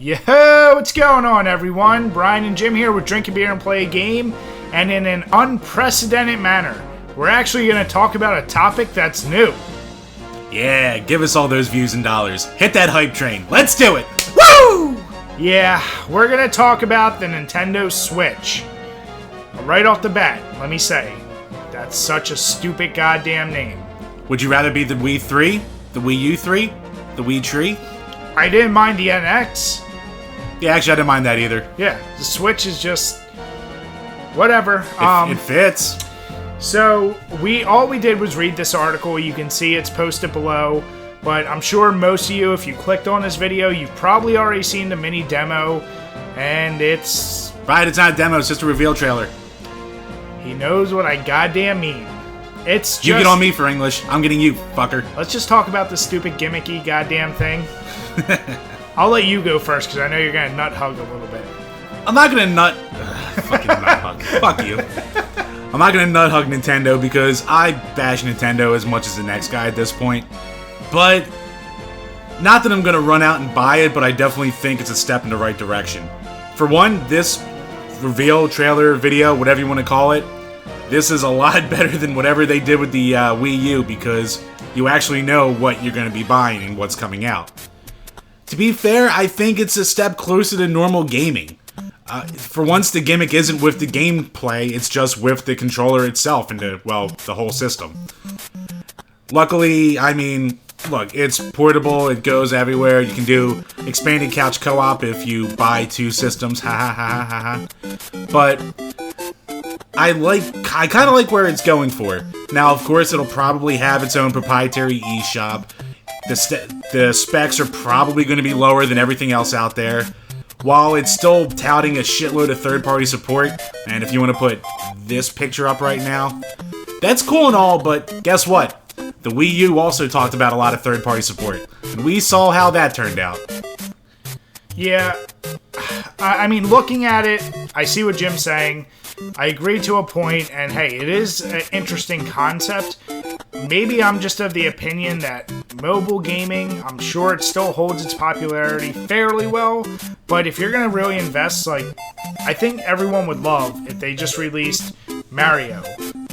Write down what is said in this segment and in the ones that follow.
Yo, what's going on, everyone? Brian and Jim here with Drink a Beer and Play a Game, and in an unprecedented manner, we're actually going to talk about a topic that's new. Yeah, give us all those views and dollars. Hit that hype train. Let's do it. Woo! Yeah, we're going to talk about the Nintendo Switch. Right off the bat, let me say, that's such a stupid goddamn name. Would you rather be the Wii 3, the Wii U 3, the Wii Tree? I didn't mind the NX. Yeah, actually, I didn't mind that either. Yeah, the Switch is just whatever. It fits. So all we did was read this article. You can see it's posted below, but I'm sure most of you, if you clicked on this video, you've probably already seen the mini demo, and it's... Right, it's not a demo, it's just a reveal trailer. He knows what I goddamn mean. It's just... You get on me for English, I'm getting you, fucker. Let's just talk about the stupid gimmicky goddamn thing. I'll let you go first, because I know you're going to nut hug a little bit. I'm not going to fucking nut hug. Fuck you. I'm not going to nut hug Nintendo because I bash Nintendo as much as the next guy at this point. But, not that I'm going to run out and buy it, but I definitely think it's a step in the right direction. For one, this reveal, trailer, video, whatever you want to call it, this is a lot better than whatever they did with the Wii U because you actually know what you're going to be buying and what's coming out. To be fair, I think it's a step closer to normal gaming. For once, the gimmick isn't with the gameplay, it's just with the controller itself and the whole system. Luckily, I mean, look, it's portable, it goes everywhere, you can do expanded couch co-op if you buy two systems, ha ha ha ha ha. But I kind of like where it's going for. Now, of course, it'll probably have its own proprietary eShop. The specs are probably going to be lower than everything else out there, while it's still touting a shitload of third-party support. And if you want to put this picture up right now, that's cool and all, but guess what? The Wii U also talked about a lot of third-party support, and we saw how that turned out. Yeah, I mean, looking at it, I see what Jim's saying. I agree to a point, and hey, it is an interesting concept. Maybe I'm just of the opinion that mobile gaming, I'm sure it still holds its popularity fairly well, but if you're going to really invest, I think everyone would love if they just released Mario,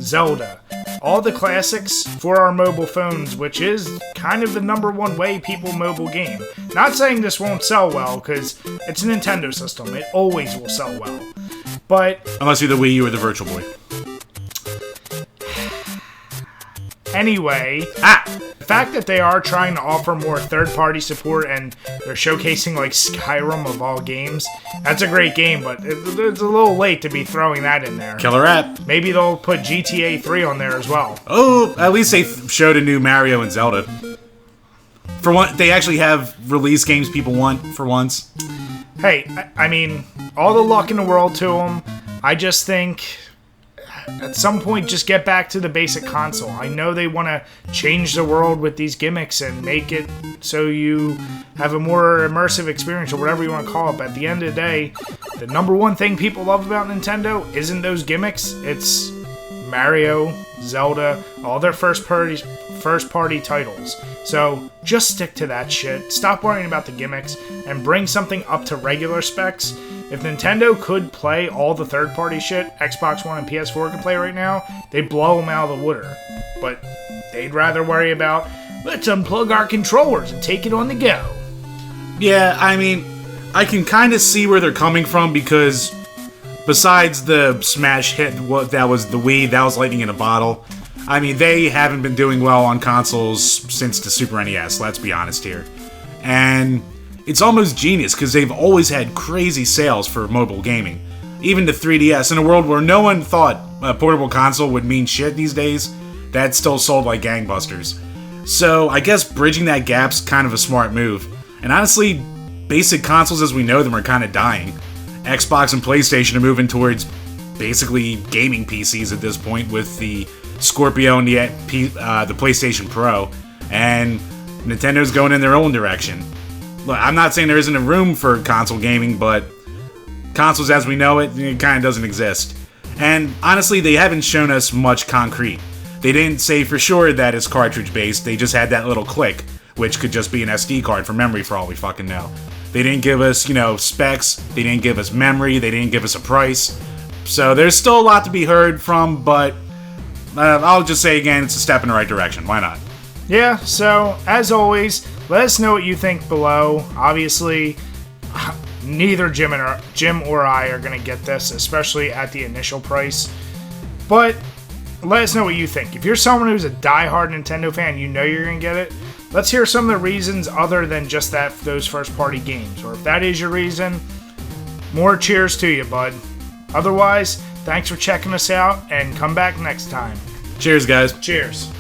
Zelda, all the classics for our mobile phones, which is kind of the #1 way people mobile game. Not saying this won't sell well, because it's a Nintendo system. It always will sell well. But unless you're the Wii U or the Virtual Boy. Anyway, the fact that they are trying to offer more third-party support and they're showcasing Skyrim of all games, that's a great game, but it's a little late to be throwing that in there. Killer app. Maybe they'll put GTA 3 on there as well. Oh, at least they showed a new Mario and Zelda. For one, they actually have release games people want for once. Hey, I mean, all the luck in the world to them. I just think at some point just get back to the basic console. I know they want to change the world with these gimmicks and make it so you have a more immersive experience or whatever you want to call it, but at the end of the day, the #1 thing people love about Nintendo isn't those gimmicks. It's Mario, Zelda, all their first-party titles. So just stick to that shit. Stop worrying about the gimmicks and bring something up to regular specs. If Nintendo could play all the third-party shit Xbox One and PS4 can play right now, they'd blow them out of the water. But they'd rather worry about, let's unplug our controllers and take it on the go. Yeah, I mean, I can kind of see where they're coming from because besides the smash hit that was the Wii, that was lightning in a bottle. I mean, they haven't been doing well on consoles since the Super NES, let's be honest here. And it's almost genius, because they've always had crazy sales for mobile gaming. Even the 3DS, in a world where no one thought a portable console would mean shit these days, that still sold like gangbusters. So, I guess bridging that gap's kind of a smart move. And honestly, basic consoles as we know them are kind of dying. Xbox and PlayStation are moving towards basically gaming PCs at this point with the Scorpio and the PlayStation Pro, and Nintendo's going in their own direction. Look, I'm not saying there isn't a room for console gaming, but consoles as we know it kind of doesn't exist. And honestly, they haven't shown us much concrete. They didn't say for sure that it's cartridge-based, they just had that little click, which could just be an SD card for memory for all we fucking know. They didn't give us, specs. They didn't give us memory. They didn't give us a price. So there's still a lot to be heard from, but I'll just say again, it's a step in the right direction. Why not? Yeah, so as always, let us know what you think below. Obviously, neither Jim or I are going to get this, especially at the initial price. But let us know what you think. If you're someone who's a diehard Nintendo fan, you know you're going to get it. Let's hear some of the reasons other than just those first-party games. Or if that is your reason, more cheers to you, bud. Otherwise, thanks for checking us out, and come back next time. Cheers, guys. Cheers.